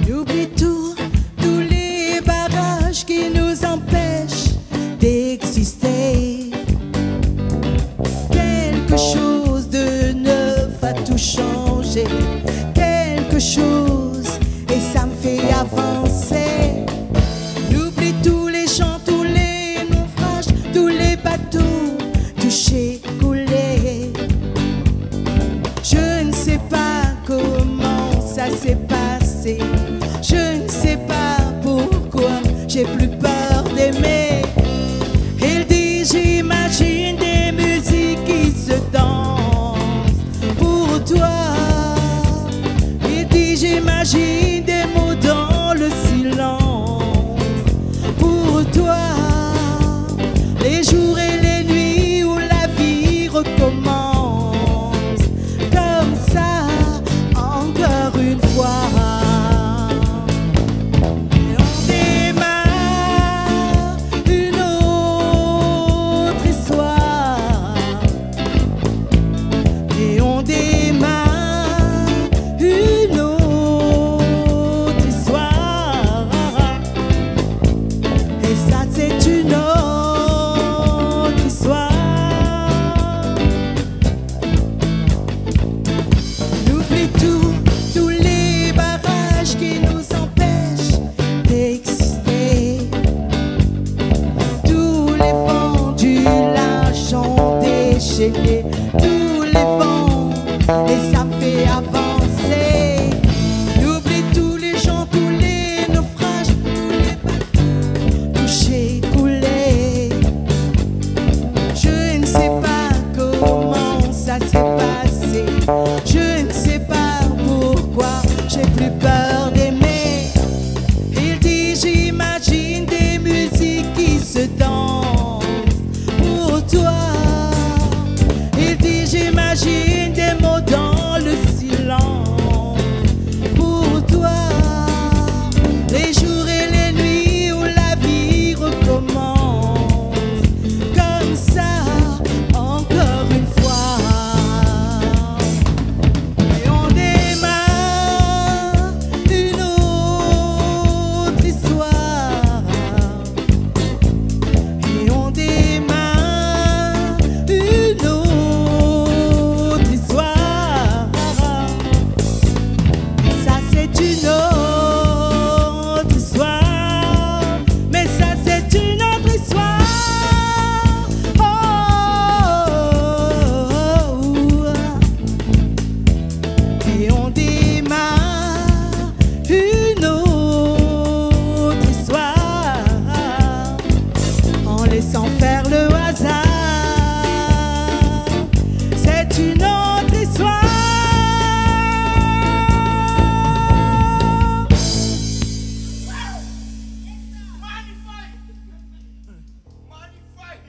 J'oublie tout, tous les barrages qui nous empêchent d'exister. Quelque chose de neuf a tout changé. Quelque chose, et ça me fait avancer. J'oublie tous les chants, tous les naufrages, tous les bateaux touchés, coulés. Je ne sais pas comment ça s'est passé. Je ne sais pas pourquoi j'ai plus peur d'aimer. Il dit j'imagine des musiques qui se dansent pour toi. Il dit j'imagine des mots dans le silence pour toi. Les jours et les nuits où la vie recommence comme ça encore une fois. Et on démarre une autre histoire. Et on démarre une autre histoire. Et ça c'est une autre histoire. J'oublie tout, tous les barrages qui nous empêchent d'exister. Tous les vents du large ont déchaîné. Tous les vents, et ça me fait avancer. J'oublie tous les gens, tous les naufrages, tous les bateaux touchés, coulés. Je ne sais pas comment ça s'est passé. Je ne sais pas pourquoi j'ai plus peur